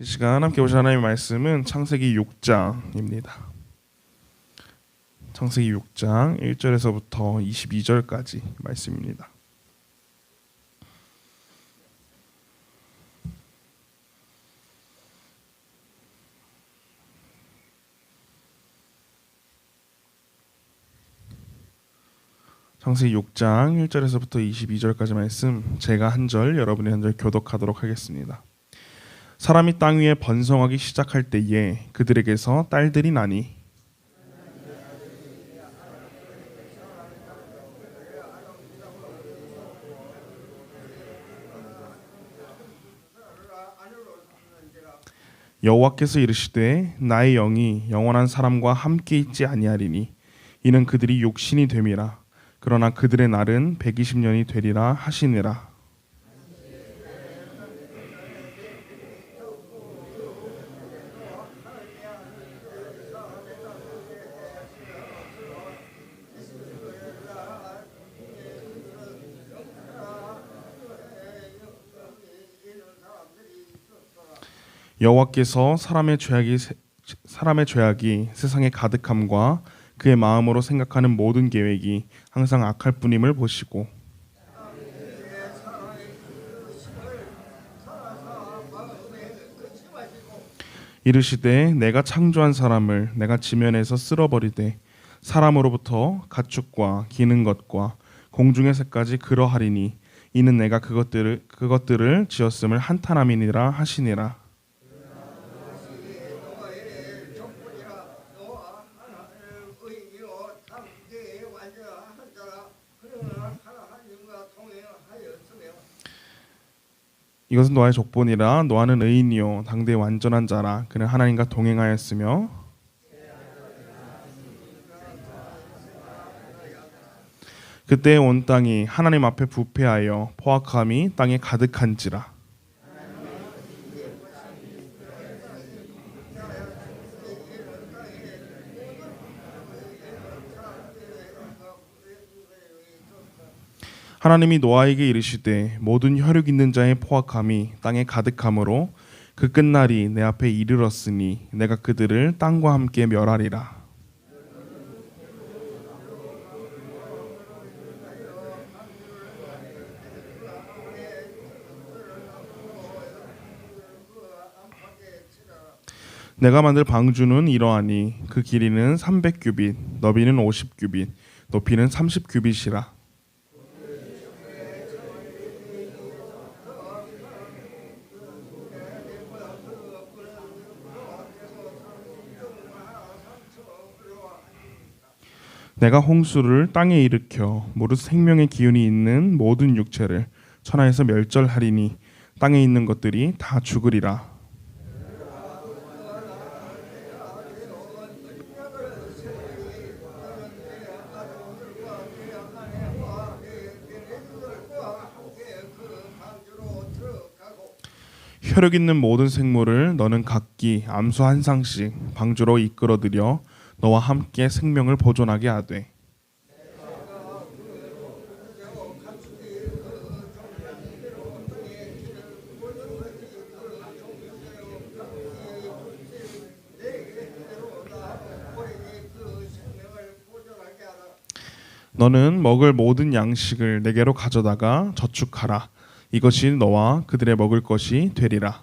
이 시간 함께 보실 하나님의 말씀은 창세기 6장입니다. 창세기 6장 1절에서부터 22절까지 말씀입니다. 창세기 6장 1절에서부터 22절까지 말씀, 제가 한 절, 여러분이 한 절 교독하도록 하겠습니다. 사람이 땅 위에 번성하기 시작할 때에 그들에게서 딸들이 나니 여호와께서 이르시되 나의 영이 영원한 사람과 함께 있지 아니하리니 이는 그들이 육신이 됨이라. 그러나 그들의 날은 120년이 되리라 하시니라. 여호와께서 사람의 죄악이 세상에 가득함과 그의 마음으로 생각하는 모든 계획이 항상 악할 뿐임을 보시고 이르시되 내가 창조한 사람을 내가 지면에서 쓸어버리되 사람으로부터 가축과 기는 것과 공중의 새까지 그러하리니 이는 내가 그것들을 지었음을 한탄함이니라 하시니라. 이것은 노아의 족본이라. 노아는 의인이요 당대의 완전한 자라. 그는 하나님과 동행하였으며 그때 온 땅이 하나님 앞에 부패하여 포악함이 땅에 가득한지라. 하나님이 노아에게 이르시되 모든 혈육 있는 자의 포악함이 땅에 가득함으로 그 끝날이 내 앞에 이르렀으니 내가 그들을 땅과 함께 멸하리라. 내가 만들 방주는 이러하니 그 길이는 300규빗, 너비는 50규빗, 높이는 30규빗이라. 내가 홍수를 땅에 일으켜 무릇 생명의 기운이 있는 모든 육체를 천하에서 멸절하리니 땅에 있는 것들이 다 죽으리라. 혈육 있는 모든 생물을 너는 각기 암소 한 쌍씩 방주로 이끌어들여 너와 함께 생명을 보존하게 하되 너는 먹을 모든 양식을 내게로 가져다가 저축하라. 이것이 너와 그들의 먹을 것이 되리라.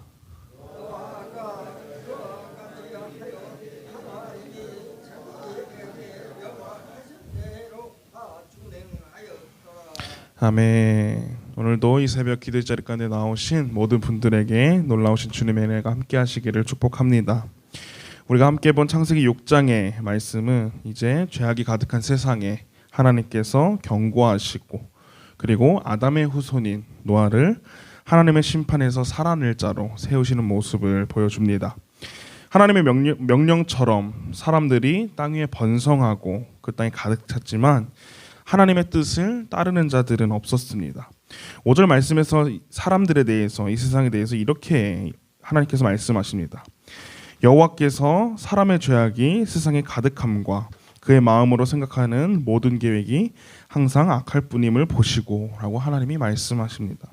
아멘. 오늘도 이 새벽 기도의 자리 가운데 나오신 모든 분들에게 놀라우신 주님의 은혜가 함께 하시기를 축복합니다. 우리가 함께 본 창세기 6장의 말씀은 이제 죄악이 가득한 세상에 하나님께서 경고하시고 그리고 아담의 후손인 노아를 하나님의 심판에서 살아낼 자로 세우시는 모습을 보여줍니다. 하나님의 명령처럼 사람들이 땅 위에 번성하고 그 땅에 가득 찼지만 하나님의 뜻을 따르는 자들은 없었습니다. 5절 말씀에서 사람들에 대해서, 이 세상에 대해서 이렇게 하나님께서 말씀하십니다. 여호와께서 사람의 죄악이 세상에 가득함과 그의 마음으로 생각하는 모든 계획이 항상 악할 뿐임을 보시고 라고 하나님이 말씀하십니다.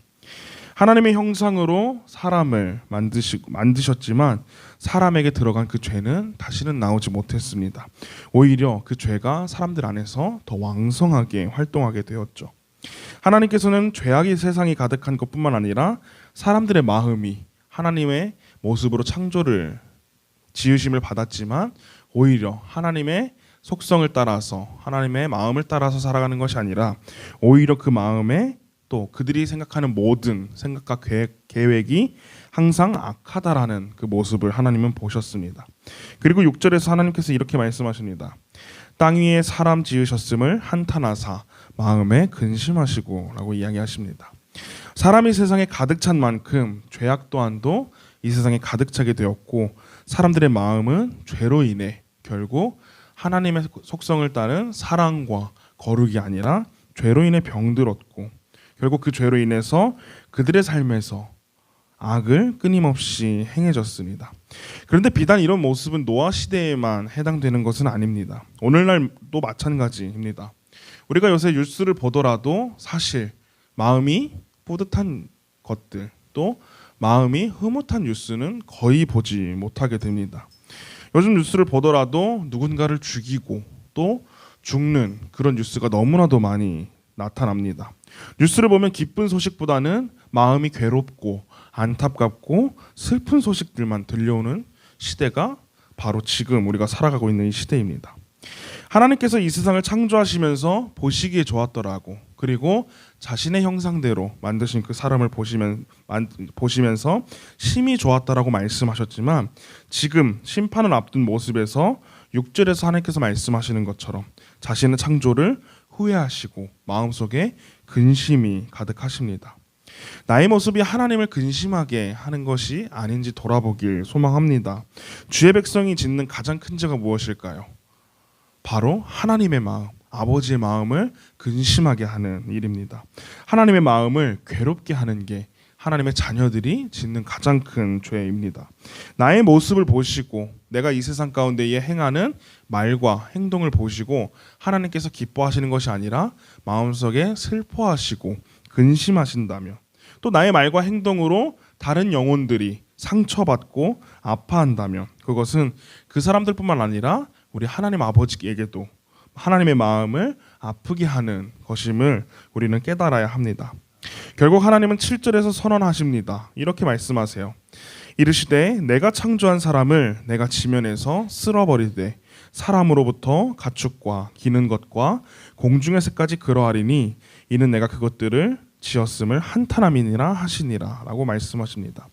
하나님의 형상으로 사람을 만드셨지만 사람에게 들어간 그 죄는 다시는 나오지 못했습니다. 오히려 그 죄가 사람들 안에서 더 왕성하게 활동하게 되었죠. 하나님께서는 죄악이 세상이 가득한 것뿐만 아니라 사람들의 마음이 하나님의 모습으로 창조를 지으심을 받았지만 오히려 하나님의 속성을 따라서 하나님의 마음을 따라서 살아가는 것이 아니라 오히려 그 마음에 또 그들이 생각하는 모든 생각과 계획이 항상 악하다라는 그 모습을 하나님은 보셨습니다. 그리고 6절에서 하나님께서 이렇게 말씀하십니다. 땅 위에 사람 지으셨음을 한탄하사 마음에 근심하시고 라고 이야기하십니다. 사람이 세상에 가득 찬 만큼 죄악 또한도 이 세상에 가득 차게 되었고 사람들의 마음은 죄로 인해 결국 하나님의 속성을 따른 사랑과 거룩이 아니라 죄로 인해 병들었고 결국 그 죄로 인해서 그들의 삶에서 악을 끊임없이 행해졌습니다. 그런데 비단 이런 모습은 노아 시대에만 해당되는 것은 아닙니다. 오늘날도 마찬가지입니다. 우리가 요새 뉴스를 보더라도 사실 마음이 뿌듯한 것들 또 마음이 흐뭇한 뉴스는 거의 보지 못하게 됩니다. 요즘 뉴스를 보더라도 누군가를 죽이고 또 죽는 그런 뉴스가 너무나도 많이 나타납니다. 뉴스를 보면 기쁜 소식보다는 마음이 괴롭고 안타깝고 슬픈 소식들만 들려오는 시대가 바로 지금 우리가 살아가고 있는 이 시대입니다. 하나님께서 이 세상을 창조하시면서 보시기에 좋았더라고 그리고 자신의 형상대로 만드신 그 사람을 보시면서 심히 좋았다라고 말씀하셨지만 지금 심판을 앞둔 모습에서 6절에서 하나님께서 말씀하시는 것처럼 자신의 창조를 후회하시고 마음속에 근심이 가득하십니다. 나의 모습이 하나님을 근심하게 하는 것이 아닌지 돌아보길 소망합니다. 주의 백성이 짓는 가장 큰 죄가 무엇일까요? 바로 하나님의 마음, 아버지의 마음을 근심하게 하는 일입니다. 하나님의 마음을 괴롭게 하는 게 하나님의 자녀들이 짓는 가장 큰 죄입니다. 나의 모습을 보시고 내가 이 세상 가운데에 행하는 말과 행동을 보시고 하나님께서 기뻐하시는 것이 아니라 마음속에 슬퍼하시고 근심하신다면 또 나의 말과 행동으로 다른 영혼들이 상처받고 아파한다면 그것은 그 사람들뿐만 아니라 우리 하나님 아버지에게도 하나님의 마음을 아프게 하는 것임을 우리는 깨달아야 합니다. 결국 하나님은 7절에서 선언하십니다. 이렇게 말씀하세요. 이르시되 내가 창조한 사람을 내가 지면에서 쓸어버리되 사람으로부터 가축과 기는 것과 공중의 새까지 그러하리니 이는 내가 그것들을 지었음을 한탄함이니라 하시니라 라고 말씀하십니다.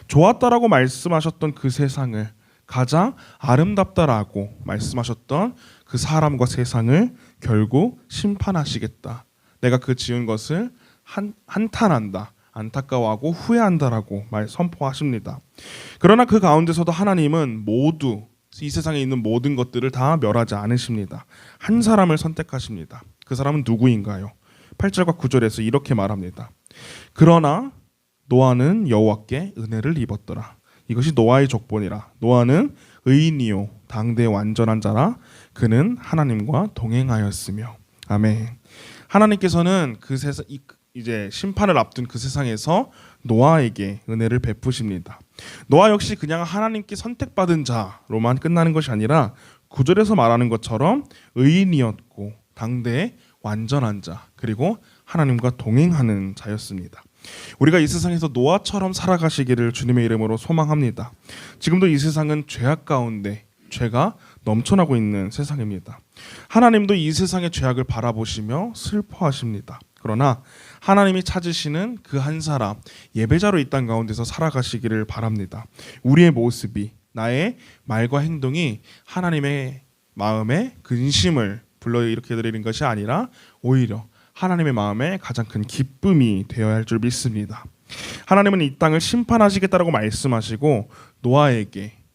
좋았다라고 말씀하셨던 그 세상을 가장 아름답다라고 말씀하셨던 그 사람과 세상을 결국 심판하시겠다. 내가 그 지은 것을 한탄한다. 안타까워하고 후회한다라고 선포하십니다. 그러나 그 가운데서도 하나님은 모두 이 세상에 있는 모든 것들을 다 멸하지 않으십니다. 한 사람을 선택하십니다. 그 사람은 누구인가요? 8절과 9절에서 이렇게 말합니다. 그러나 노아는 여호와께 은혜를 입었더라. 이것이 노아의 족본이라. 노아는 의인이요 당대 완전한 자라. 그는 하나님과 동행하였으며. 아멘. 하나님께서는 그 세상 이제 심판을 앞둔 그 세상에서 노아에게 은혜를 베푸십니다. 노아 역시 그냥 하나님께 선택받은 자로만 끝나는 것이 아니라 9절에서 말하는 것처럼 의인이었고 당대의 완전한 자 그리고 하나님과 동행하는 자였습니다. 우리가 이 세상에서 노아처럼 살아가시기를 주님의 이름으로 소망합니다. 지금도 이 세상은 죄악 가운데 죄가 넘쳐나고 있는 세상입니다. 하나님도 이 세상의 죄악을 바라보시며 슬퍼하십니다. 그러나 하나님이 찾으시는 그 한 사람 예배자로 이 땅 가운데서 살아가시기를 바랍니다. 우리의 모습이 나의 말과 행동이 하나님의 마음에 근심을 불러일으켜 드리는 것이 아니라 오히려 하나님의 마음에 가장 큰 기쁨이 되어야 할 줄 믿습니다. 하나님은 이 땅을 심판하시겠다라고 말씀하시고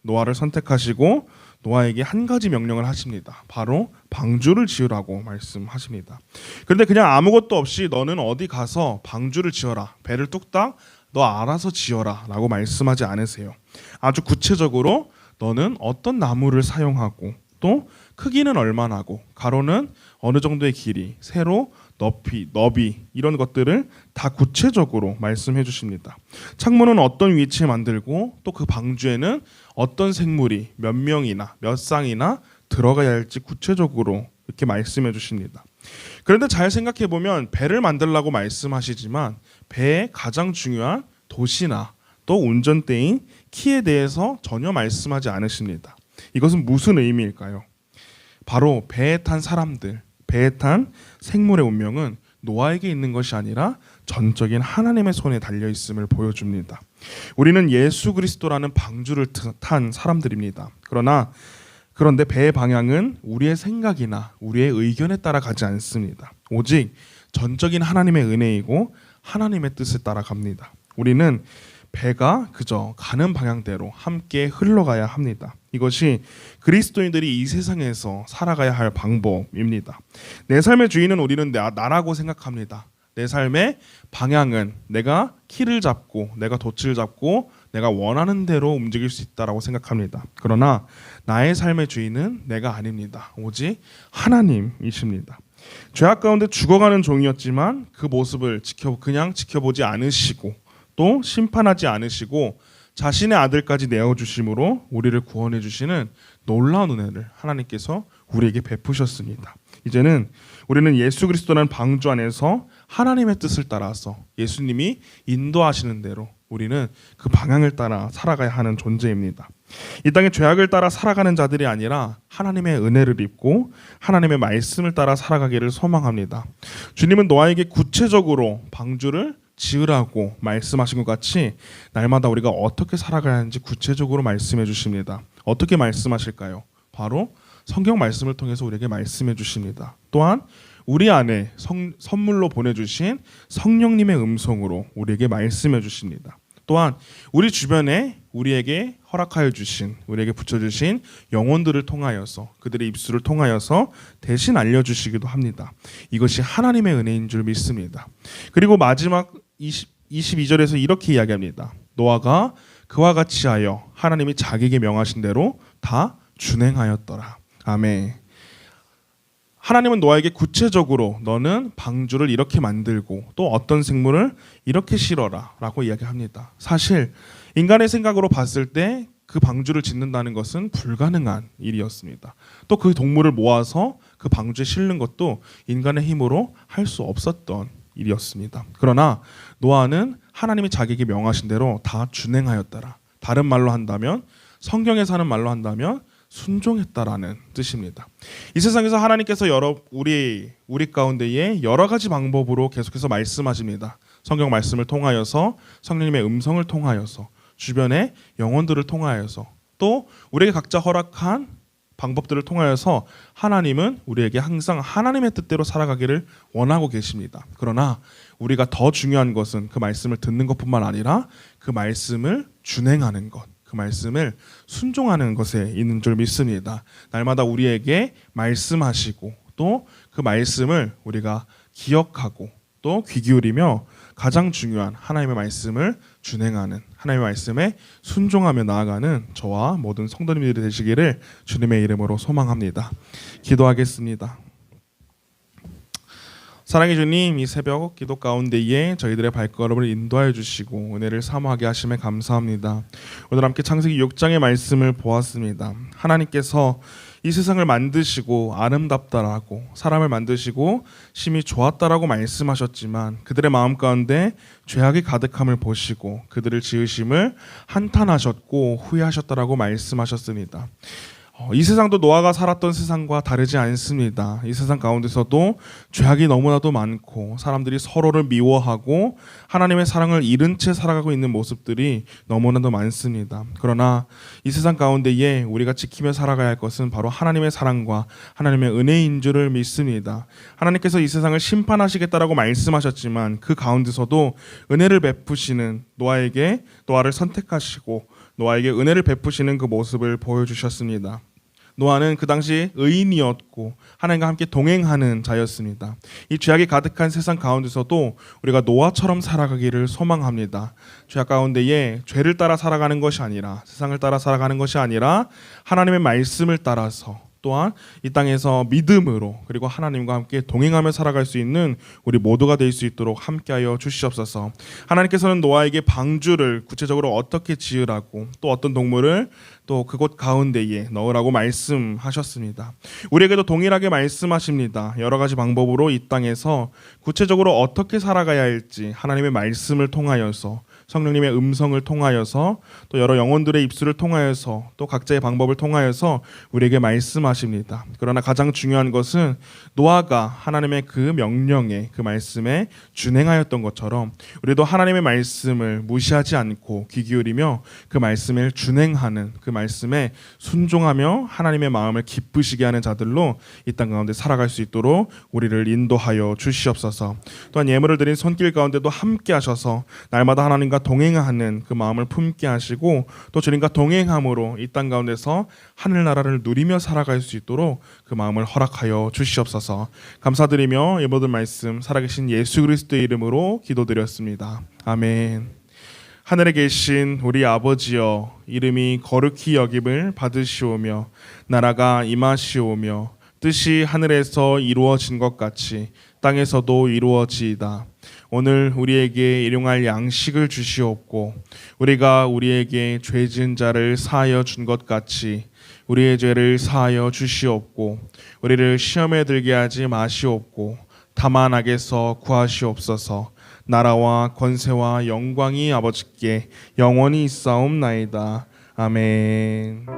노아를 선택하시고 노아에게 한 가지 명령을 하십니다. 바로 방주를 지으라고 말씀하십니다. 그런데 그냥 아무것도 없이 너는 어디 가서 방주를 지어라. 배를 뚝딱 너 알아서 지어라 라고 말씀하지 않으세요. 아주 구체적으로 너는 어떤 나무를 사용하고 또 크기는 얼마나고 가로는 어느 정도의 길이 세로 너비 이런 것들을 다 구체적으로 말씀해 주십니다. 창문은 어떤 위치에 만들고 또 그 방주에는 어떤 생물이 몇 명이나 몇 쌍이나 들어가야 할지 구체적으로 이렇게 말씀해 주십니다. 그런데 잘 생각해 보면 배를 만들라고 말씀하시지만 배의 가장 중요한 도시나 또 운전대인 키에 대해서 전혀 말씀하지 않으십니다. 이것은 무슨 의미일까요? 바로 배에 탄 사람들, 배에 탄 생물의 운명은 노아에게 있는 것이 아니라 전적인 하나님의 손에 달려 있음을 보여줍니다. 우리는 예수 그리스도라는 방주를 탄 사람들입니다. 그런데 배의 방향은 우리의 생각이나 우리의 의견에 따라 가지 않습니다. 오직 전적인 하나님의 은혜이고 하나님의 뜻에 따라 갑니다. 우리는 배가 그저 가는 방향대로 함께 흘러가야 합니다. 이것이 그리스도인들이 이 세상에서 살아가야 할 방법입니다. 내 삶의 주인은 우리는 나라고 생각합니다. 내 삶의 방향은 내가 키를 잡고 내가 돛을 잡고 내가 원하는 대로 움직일 수 있다라고 생각합니다. 그러나 나의 삶의 주인은 내가 아닙니다. 오직 하나님이십니다. 죄악 가운데 죽어가는 종이었지만 그 모습을 그냥 지켜보지 않으시고 또 심판하지 않으시고 자신의 아들까지 내어주심으로 우리를 구원해 주시는 놀라운 은혜를 하나님께서 우리에게 베푸셨습니다. 이제는 우리는 예수 그리스도라는 방주 안에서 하나님의 뜻을 따라서 예수님이 인도하시는 대로 우리는 그 방향을 따라 살아가야 하는 존재입니다. 이 땅에 죄악을 따라 살아가는 자들이 아니라 하나님의 은혜를 입고 하나님의 말씀을 따라 살아가기를 소망합니다. 주님은 노아에게 구체적으로 방주를 지으라고 말씀하신 것 같이 날마다 우리가 어떻게 살아가야 하는지 구체적으로 말씀해 주십니다. 어떻게 말씀하실까요? 바로 성경 말씀을 통해서 우리에게 말씀해 주십니다. 또한 우리 안에 선물로 보내주신 성령님의 음성으로 우리에게 말씀해 주십니다. 또한 우리 주변에 우리에게 허락하여 주신, 우리에게 붙여주신 영혼들을 통하여서 그들의 입술을 통하여서 대신 알려주시기도 합니다. 이것이 하나님의 은혜인 줄 믿습니다. 그리고 마지막 22절에서 이렇게 이야기합니다. 노아가 그와 같이 하여 하나님이 자기에게 명하신 대로 다 준행하였더라. 아멘. 하나님은 노아에게 구체적으로 너는 방주를 이렇게 만들고 또 어떤 생물을 이렇게 실어라 라고 이야기합니다. 사실 인간의 생각으로 봤을 때 그 방주를 짓는다는 것은 불가능한 일이었습니다. 또 그 동물을 모아서 그 방주에 실는 것도 인간의 힘으로 할 수 없었던 일이었습니다. 그러나 노아는 하나님이 자기에게 명하신 대로 다 준행하였더라. 다른 말로 한다면, 성경에서 하는 말로 한다면 순종했다라는 뜻입니다. 이 세상에서 하나님께서 우리 가운데에 여러 가지 방법으로 계속해서 말씀하십니다. 성경 말씀을 통하여서, 성령님의 음성을 통하여서, 주변의 영혼들을 통하여서, 또 우리에게 각자 허락한 방법들을 통하여서 하나님은 우리에게 항상 하나님의 뜻대로 살아가기를 원하고 계십니다. 그러나 우리가 더 중요한 것은 그 말씀을 듣는 것뿐만 아니라 그 말씀을 준행하는 것, 그 말씀을 순종하는 것에 있는 줄 믿습니다. 날마다 우리에게 말씀하시고 또 그 말씀을 우리가 기억하고 또 귀 기울이며 가장 중요한 하나님의 말씀을 준행하는, 하나님의 말씀에 순종하며 나아가는 저와 모든 성도님들이 되시기를 주님의 이름으로 소망합니다. 기도하겠습니다. 사랑의 주님, 이 새벽 기도 가운데에 저희들의 발걸음을 인도하여 주시고 은혜를 사모하게 하심에 감사합니다. 오늘 함께 창세기 6장의 말씀을 보았습니다. 하나님께서 이 세상을 만드시고 아름답다라고, 사람을 만드시고 심히 좋았다라고 말씀하셨지만 그들의 마음 가운데 죄악이 가득함을 보시고 그들을 지으심을 한탄하셨고 후회하셨다라고 말씀하셨습니다. 이 세상도 노아가 살았던 세상과 다르지 않습니다. 이 세상 가운데서도 죄악이 너무나도 많고 사람들이 서로를 미워하고 하나님의 사랑을 잃은 채 살아가고 있는 모습들이 너무나도 많습니다. 그러나 이 세상 가운데에 우리가 지키며 살아가야 할 것은 바로 하나님의 사랑과 하나님의 은혜인 줄을 믿습니다. 하나님께서 이 세상을 심판하시겠다라고 말씀하셨지만 그 가운데서도 은혜를 베푸시는 노아를 선택하시고 노아에게 은혜를 베푸시는 그 모습을 보여주셨습니다. 노아는 그 당시 의인이었고 하나님과 함께 동행하는 자였습니다. 이 죄악이 가득한 세상 가운데서도 우리가 노아처럼 살아가기를 소망합니다. 죄악 가운데에 죄를 따라 살아가는 것이 아니라, 세상을 따라 살아가는 것이 아니라 하나님의 말씀을 따라서, 또한 이 땅에서 믿음으로 그리고 하나님과 함께 동행하며 살아갈 수 있는 우리 모두가 될 수 있도록 함께하여 주시옵소서. 하나님께서는 노아에게 방주를 구체적으로 어떻게 지으라고 또 어떤 동물을 또 그곳 가운데에 넣으라고 말씀하셨습니다. 우리에게도 동일하게 말씀하십니다. 여러 가지 방법으로 이 땅에서 구체적으로 어떻게 살아가야 할지 하나님의 말씀을 통하여서 성령님의 음성을 통하여서 또 여러 영혼들의 입술을 통하여서 또 각자의 방법을 통하여서 우리에게 말씀하십니다. 그러나 가장 중요한 것은 노아가 하나님의 그 명령에 그 말씀에 준행하였던 것처럼 우리도 하나님의 말씀을 무시하지 않고 귀 기울이며 그 말씀을 준행하는 그 말씀에 순종하며 하나님의 마음을 기쁘시게 하는 자들로 이 땅 가운데 살아갈 수 있도록 우리를 인도하여 주시옵소서. 또한 예물을 드린 손길 가운데도 함께 하셔서 날마다 하나님과 동행하는 그 마음을 품게 하시고 또 주님과 동행함으로 이 땅 가운데서 하늘나라를 누리며 살아갈 수 있도록 그 마음을 허락하여 주시옵소서. 감사드리며 이 모든 말씀 살아계신 예수 그리스도의 이름으로 기도드렸습니다. 아멘. 하늘에 계신 우리 아버지여, 이름이 거룩히 여김을 받으시오며 나라가 임하시오며 뜻이 하늘에서 이루어진 것 같이 땅에서도 이루어지이다. 오늘 우리에게 일용할 양식을 주시옵고 우리가 우리에게 죄 지은 자를 사하여 준 것 같이 우리의 죄를 사하여 주시옵고 우리를 시험에 들게 하지 마시옵고 다만 악에서 구하시옵소서. 나라와 권세와 영광이 아버지께 영원히 있사옵나이다. 아멘.